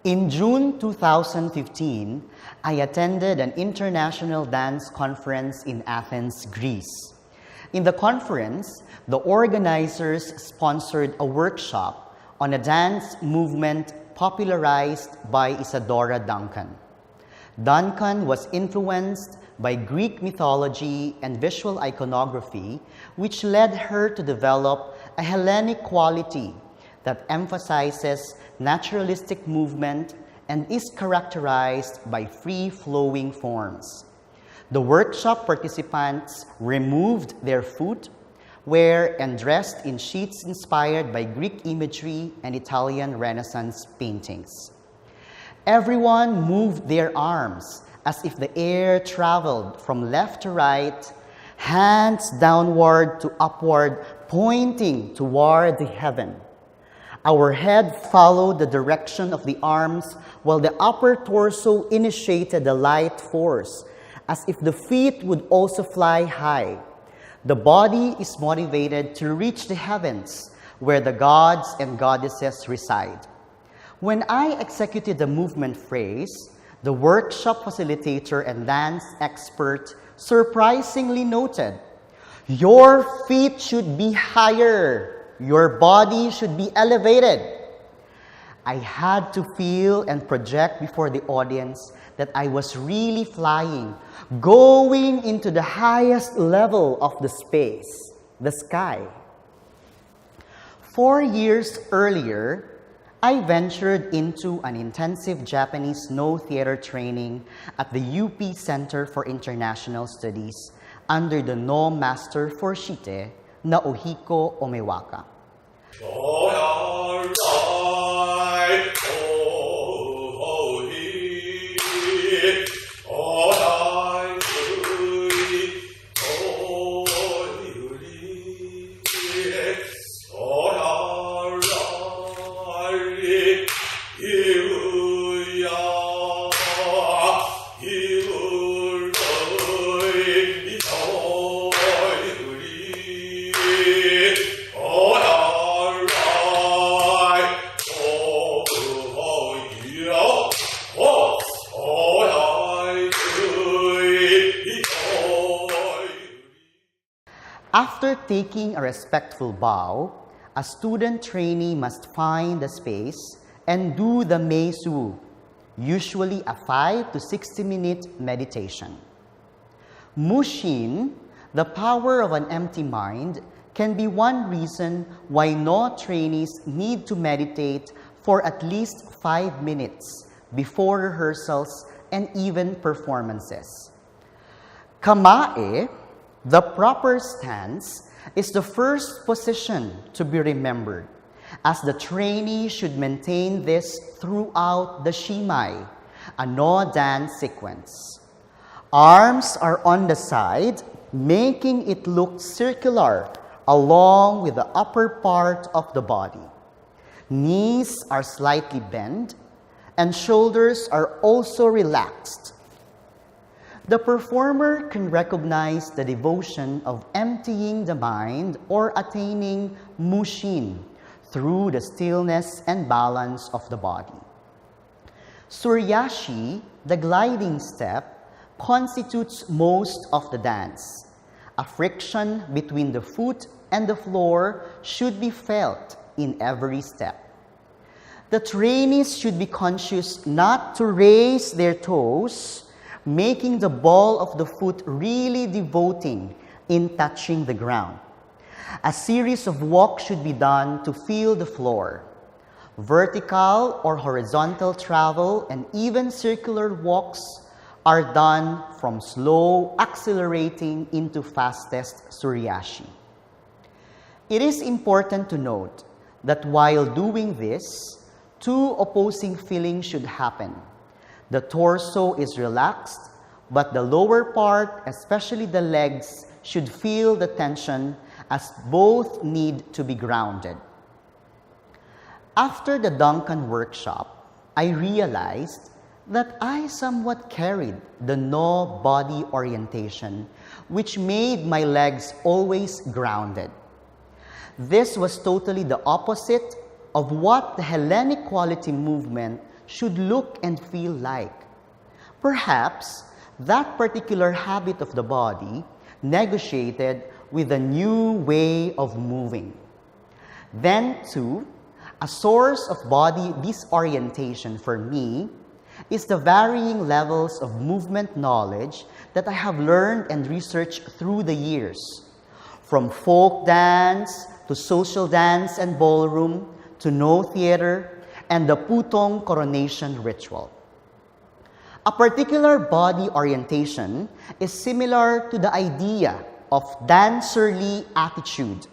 In June 2015, I attended an international dance conference in Athens, Greece. In the conference, the organizers sponsored a workshop on a dance movement popularized by Isadora Duncan. Duncan was influenced by Greek mythology and visual iconography, which led her to develop a Hellenic quality that emphasizes naturalistic movement and is characterized by free-flowing forms. The workshop participants removed their foot, were and dressed in sheets inspired by Greek imagery and Italian Renaissance paintings. Everyone moved their arms as if the air traveled from left to right, hands downward to upward, pointing toward the heaven. Our head followed the direction of the arms, while the upper torso initiated the light force, as if the feet would also fly high. The body is motivated to reach the heavens, where the gods and goddesses reside. When I executed the movement phrase, the workshop facilitator and dance expert surprisingly noted, "Your feet should be higher. Your body should be elevated." I had to feel and project before the audience that I was really flying, going into the highest level of the space, the sky. 4 years earlier, I ventured into an intensive Japanese no theater training at the UP Center for International Studies under the no master for Shite, Naohiko Omewaka. After taking a respectful bow, a student trainee must find the space and do the meisu, usually a 5 to 60-minute meditation. Mushin, the power of an empty mind, can be one reason why no trainees need to meditate for at least 5 minutes before rehearsals and even performances. Kamae, the proper stance, is the first position to be remembered, as the trainee should maintain this throughout the shimai, a no dance sequence. Arms are on the side, making it look circular along with the upper part of the body. Knees are slightly bent, and shoulders are also relaxed. The performer can recognize the devotion of emptying the mind or attaining mushin through the stillness and balance of the body. Suryashi, the gliding step, constitutes most of the dance. A friction between the foot and the floor should be felt in every step. The trainees should be conscious not to raise their toes, making the ball of the foot really devoting in touching the ground. A series of walks should be done to feel the floor. Vertical or horizontal travel and even circular walks are done from slow accelerating into fastest suryashi. It is important to note that while doing this, two opposing feelings should happen. The torso is relaxed, but the lower part, especially the legs, should feel the tension, as both need to be grounded. After the Duncan workshop, I realized that I somewhat carried the no body orientation, which made my legs always grounded. This was totally the opposite of what the Hellenic quality movement should look and feel like. Perhaps that particular habit of the body negotiated with a new way of moving. Then, too, a source of body disorientation for me is the varying levels of movement knowledge that I have learned and researched through the years, from folk dance to social dance and ballroom to no theater and the putong coronation ritual. A particular body orientation is similar to the idea of dancerly attitude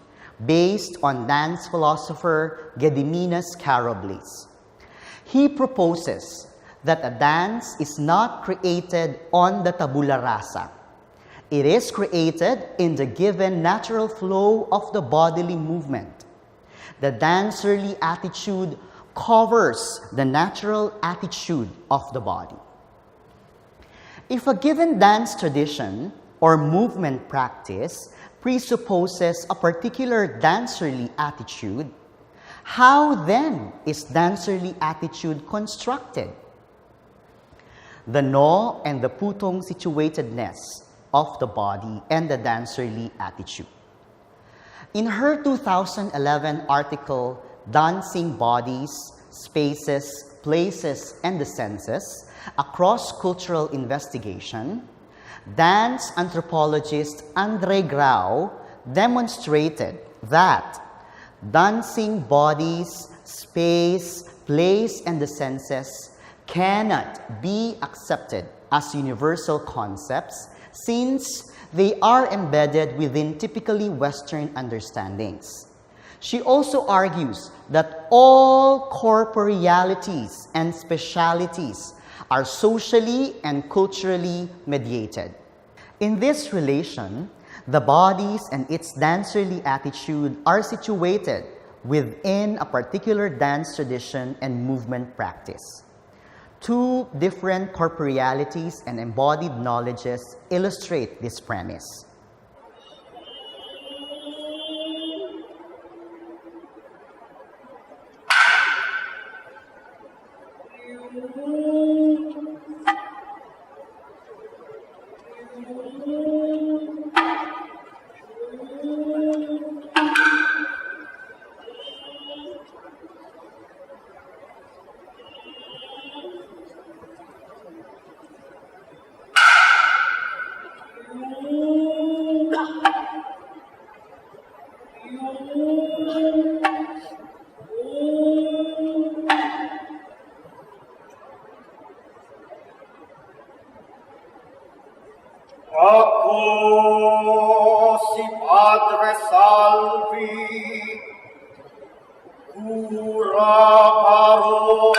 based on dance philosopher Gediminas Karoblis. He proposes that a dance is not created on the tabula rasa. It is created in the given natural flow of the bodily movement. The dancerly attitude covers the natural attitude of the body. If a given dance tradition or movement practice presupposes a particular dancerly attitude, how then is dancerly attitude constructed? The no and the putong situatedness of the body and the dancerly attitude. In her 2011 article, Dancing Bodies, Spaces, Places, and the Senses, a cross-cultural investigation, dance anthropologist Andre Grau demonstrated that dancing bodies, space, place, and the senses cannot be accepted as universal concepts since they are embedded within typically Western understandings. She also argues that all corporealities and specialities are socially and culturally mediated. In this relation, the bodies and its dancerly attitude are situated within a particular dance tradition and movement practice. Two different corporealities and embodied knowledges illustrate this premise. Ako si Padre Salvi, cura paroko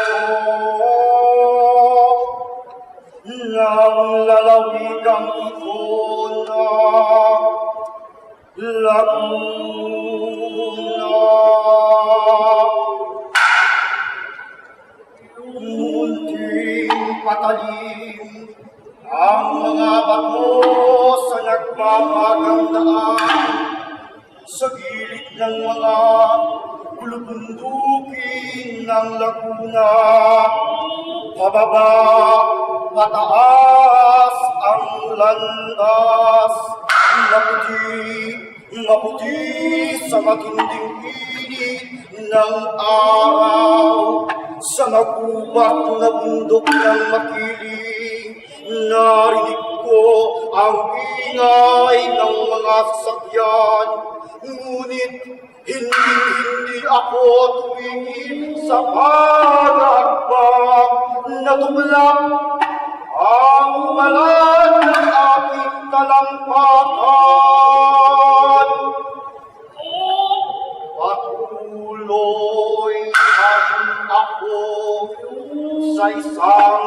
ng lalawigang ikona, Laguna. Munting patalim ang mga bato sa nagpapagandaan sa gilid ng mga bulubundukin ng Laguna. Pababa, pataas ang landas, maputi sa matinding init ng araw, sa magubat na bundok ng makiling. Narinig ko ang ingay ng mga sasakyan, ngunit hindi ako tumingin sa palakpak na tumulak ang umalan ng aking talampakan. Patuloy ako sa isang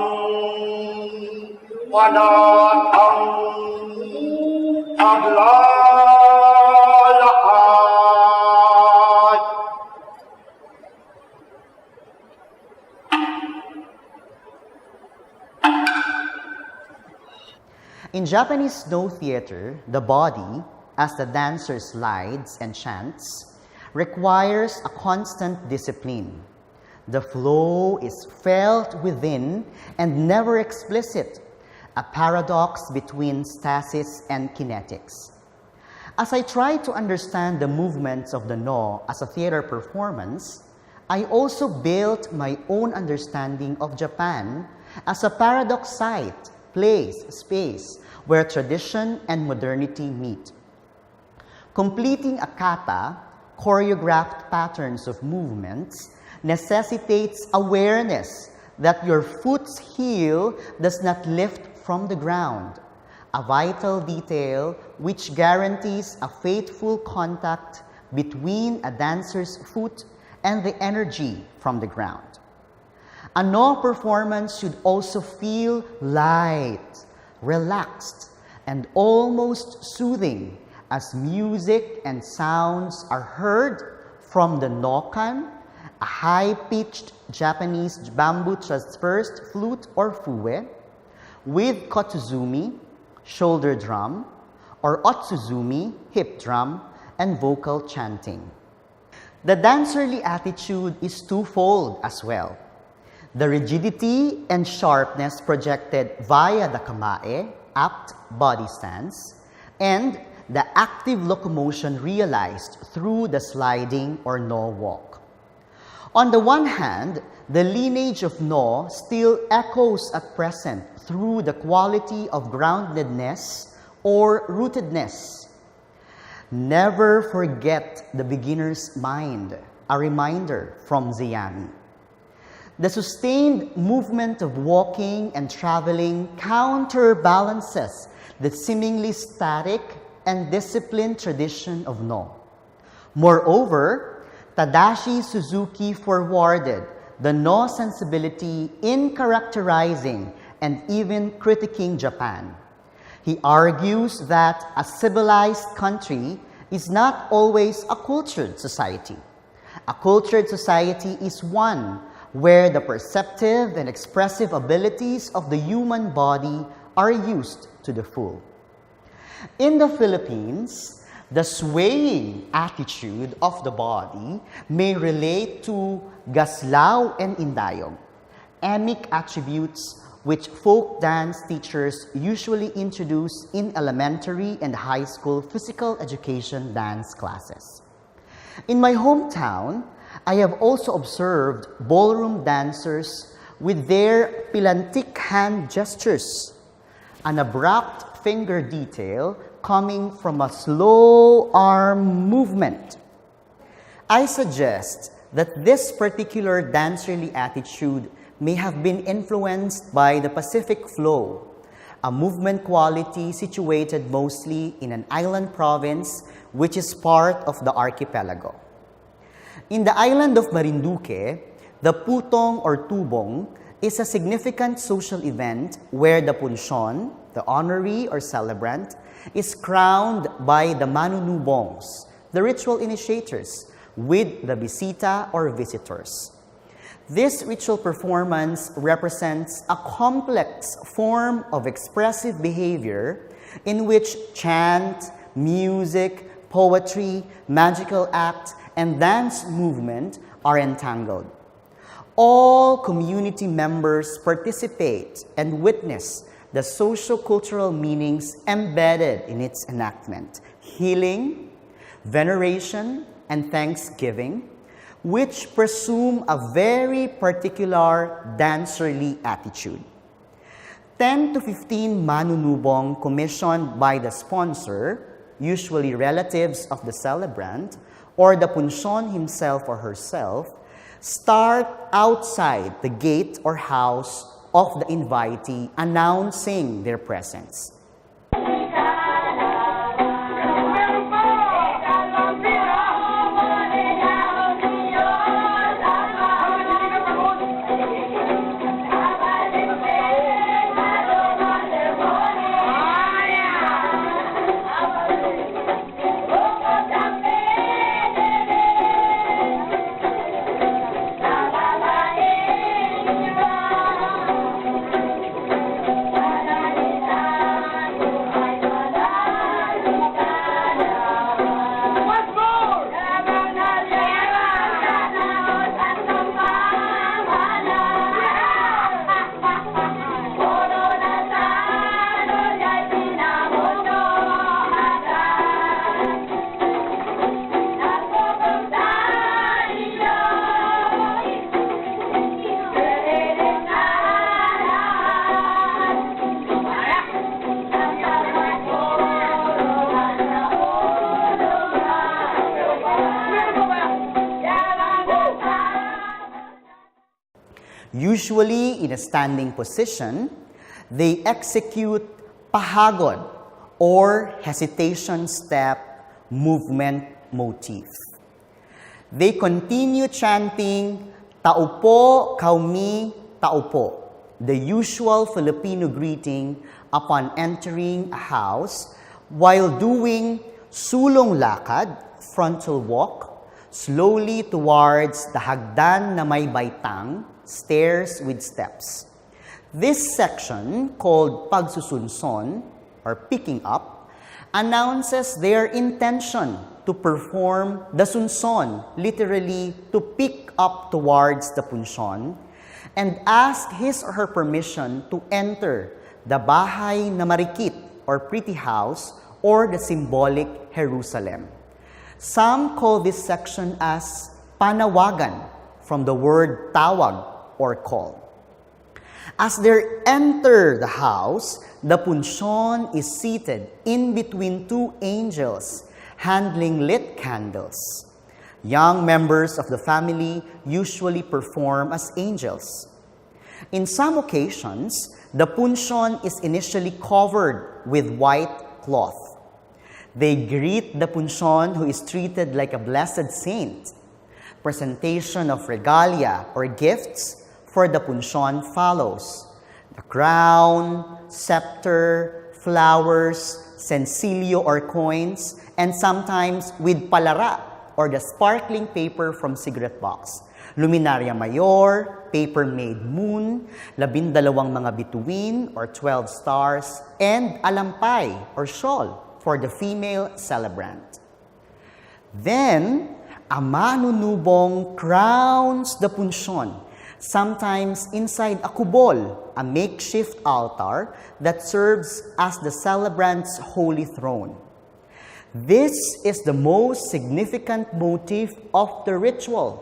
panatang paglalakad. In Japanese Snow theater, the body, as the dancer slides and chants, requires a constant discipline. The flow is felt within and never explicit, a paradox between stasis and kinetics. As I try to understand the movements of the no as a theater performance, I also built my own understanding of Japan as a paradox site, place, space, where tradition and modernity meet. Completing a kata, choreographed patterns of movements, necessitates awareness that your foot's heel does not lift from the ground, a vital detail which guarantees a faithful contact between a dancer's foot and the energy from the ground. A no performance should also feel light, relaxed, and almost soothing as music and sounds are heard from the nokan, a high-pitched Japanese bamboo transversed flute or fue, with kotuzumi, shoulder drum, or otsuzumi, hip drum, and vocal chanting. The dancerly attitude is twofold as well. The rigidity and sharpness projected via the kamae, apt body stance, and the active locomotion realized through the sliding or no walk. On the one hand, the lineage of no still echoes at present through the quality of groundedness or rootedness. Never forget the beginner's mind, a reminder from Ziyang. The sustained movement of walking and traveling counterbalances the seemingly static and disciplined tradition of no. Moreover, Tadashi Suzuki forwarded the no sensibility in characterizing and even critiquing Japan. He argues that a civilized country is not always a cultured society. A cultured society is one where the perceptive and expressive abilities of the human body are used to the full. In the Philippines, the swaying attitude of the body may relate to gaslaw and indayog, emic attributes which folk dance teachers usually introduce in elementary and high school physical education dance classes. In my hometown, I have also observed ballroom dancers with their pilantik hand gestures, an abrupt finger detail coming from a slow arm movement. I suggest that this particular dancerly attitude may have been influenced by the Pacific flow, a movement quality situated mostly in an island province which is part of the archipelago. In the island of Marinduque, the putong or tubong is a significant social event where the punsyon, the honoree or celebrant, is crowned by the manunubongs, the ritual initiators, with the bisita or visitors. This ritual performance represents a complex form of expressive behavior in which chant, music, poetry, magical act, and dance movement are entangled. All community members participate and witness the socio-cultural meanings embedded in its enactment: healing, veneration, and thanksgiving, which presume a very particular dancerly attitude. 10 to 15 manunubong commissioned by the sponsor, usually relatives of the celebrant, or the punsyon himself or herself, start outside the gate or house of the invitee, announcing their presence. Usually in a standing position, they execute pahagod or hesitation step movement motif. They continue chanting, "Taupo, kaumi, taupo," the usual Filipino greeting upon entering a house, while doing sulong lakad, frontal walk, slowly towards the hagdan na may baitang, stairs with steps. This section, called pagsusunson, or picking up, announces their intention to perform the sunson, literally to pick up towards the punsyon, and ask his or her permission to enter the bahay na marikit, or pretty house, or the symbolic Jerusalem. Some call this section as panawagan, from the word tawag, or call. As they enter the house, the punsyon is seated in between two angels handling lit candles. Young members of the family usually perform as angels. In some occasions, the punsyon is initially covered with white cloth. They greet the punsyon, who is treated like a blessed saint. Presentation of regalia or gifts for the punsyon follows: the crown, scepter, flowers, sensilio or coins, and sometimes with palara or the sparkling paper from cigarette box, luminaria mayor, paper-made moon, 12 mga bituin or 12 stars, and alampay or shawl for the female celebrant. Then, a manunubong crowns the punsyon, sometimes inside a kubol, a makeshift altar that serves as the celebrant's holy throne. This is the most significant motif of the ritual,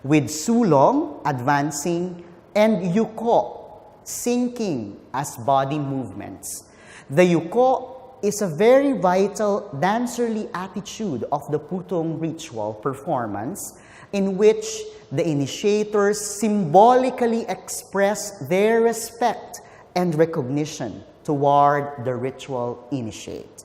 with sulong advancing and yuko sinking as body movements. The yuko is a very vital dancerly attitude of the putong ritual performance, in which the initiators symbolically express their respect and recognition toward the ritual initiate.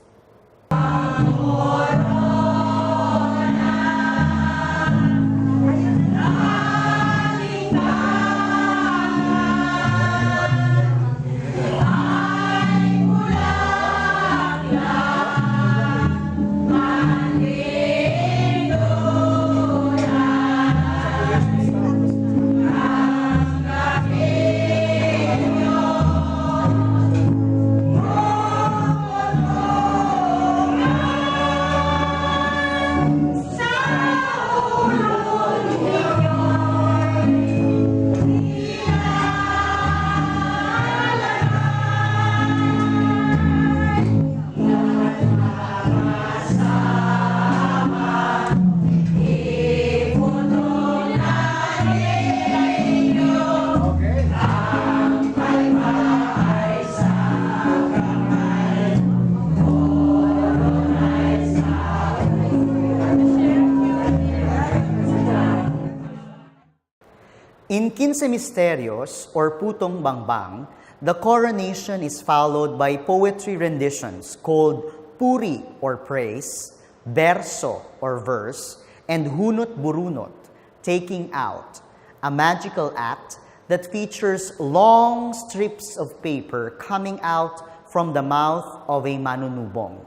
In Quince Misterios, or Putong Bangbang, the coronation is followed by poetry renditions called puri, or praise, berso, or verse, and hunot burunot, taking out, a magical act that features long strips of paper coming out from the mouth of a manunubong.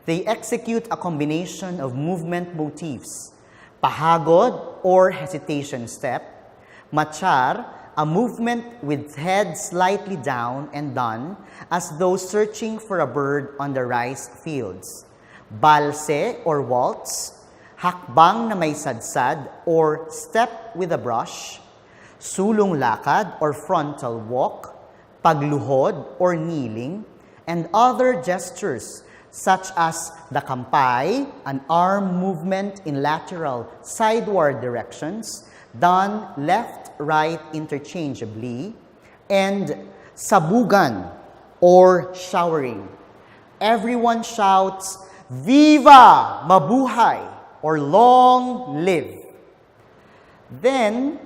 They execute a combination of movement motifs: pahagod, or hesitation step; machar, a movement with head slightly down and done as though searching for a bird on the rice fields; balse, or waltz; hakbang na may sadsad, or step with a brush; sulong lakad, or frontal walk; pagluhod, or kneeling; and other gestures such as the kampay, an arm movement in lateral sideward directions, done left-right interchangeably; and sabugan, or showering. Everyone shouts, "Viva! Mabuhay!" or "Long live!" Then,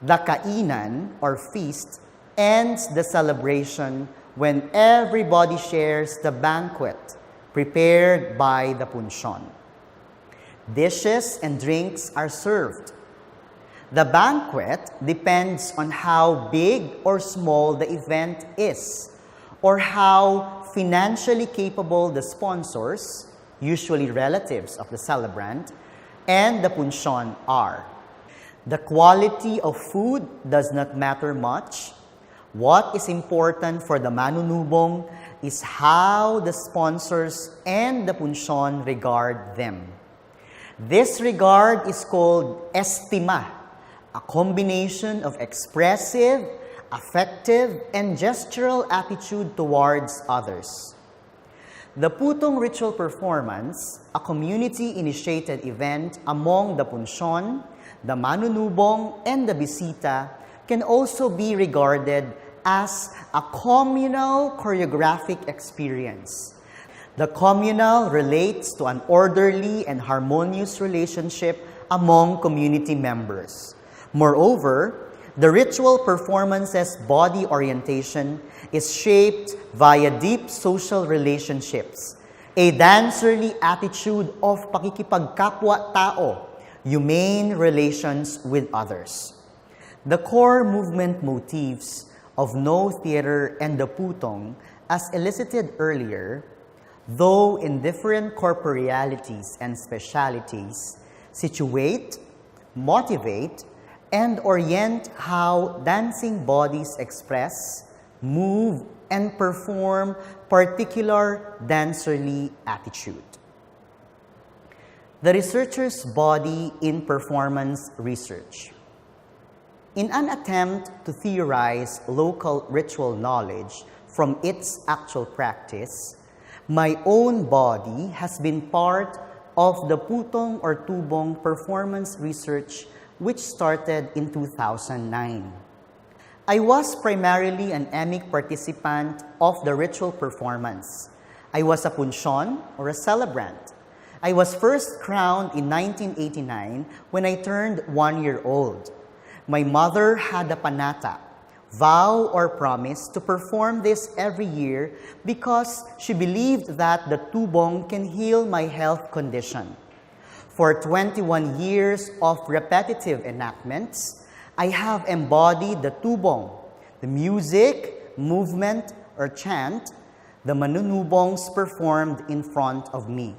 The kainan, or feast, ends the celebration when everybody shares the banquet prepared by the punsyon. Dishes and drinks are served. The banquet depends on how big or small the event is, or how financially capable the sponsors, usually relatives of the celebrant, and the punsyon are. The quality of food does not matter much. What is important for the manunubong is how the sponsors and the punsyon regard them. This regard is called estima, a combination of expressive, affective, and gestural attitude towards others. The putong ritual performance, a community-initiated event among the punsyon, the manunubong, and the bisita, can also be regarded as a communal choreographic experience. The communal relates to an orderly and harmonious relationship among community members. Moreover, the ritual performance's body orientation is shaped via deep social relationships, a dancerly attitude of pakikipagkapwa-tao, humane relations with others. The core movement motifs of No Theater and the Putong, as elicited earlier, though in different corporealities and specialities, situate, motivate, and orient how dancing bodies express, move, and perform particular dancerly attitude. The researcher's body in performance research. In an attempt to theorize local ritual knowledge from its actual practice, my own body has been part of the Putong or Tubong performance research which started in 2009. I was primarily an emic participant of the ritual performance. I was a punsyon or a celebrant. I was first crowned in 1989 when I turned 1 year old. My mother had a panata, vow or promise to perform this every year because she believed that the tubong can heal my health condition. For 21 years of repetitive enactments, I have embodied the tubong, the music, movement, or chant the manunubongs performed in front of me.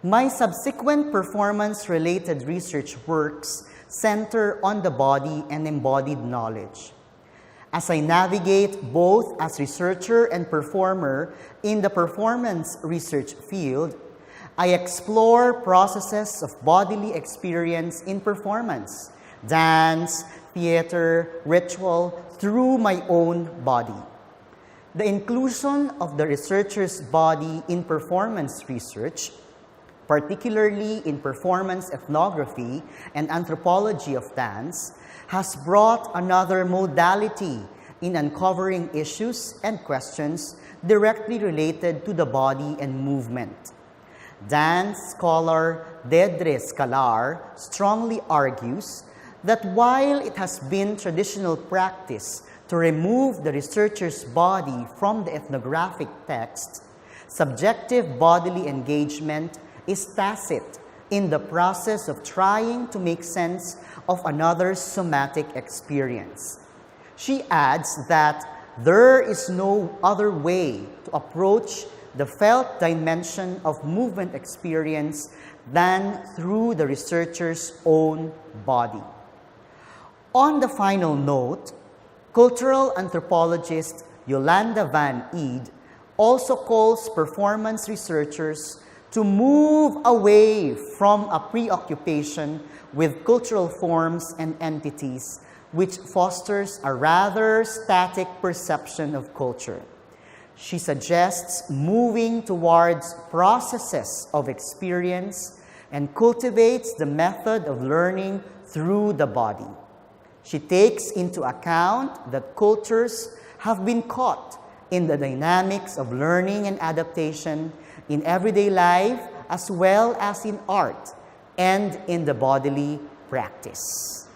My subsequent performance-related research works center on the body and embodied knowledge. As I navigate both as researcher and performer in the performance research field, I explore processes of bodily experience in performance, dance, theater, ritual, through my own body. The inclusion of the researcher's body in performance research, particularly in performance ethnography and anthropology of dance, has brought another modality in uncovering issues and questions directly related to the body and movement. Dance scholar Dedre Scalar strongly argues that while it has been traditional practice to remove the researcher's body from the ethnographic text, subjective bodily engagement is tacit in the process of trying to make sense of another's somatic experience. She adds that there is no other way to approach the felt dimension of movement experience than through the researcher's own body. On the final note, cultural anthropologist Yolanda Van Eed also calls performance researchers to move away from a preoccupation with cultural forms and entities, which fosters a rather static perception of culture. She suggests moving towards processes of experience and cultivates the method of learning through the body. She takes into account that cultures have been caught in the dynamics of learning and adaptation in everyday life as well as in art and in the bodily practice.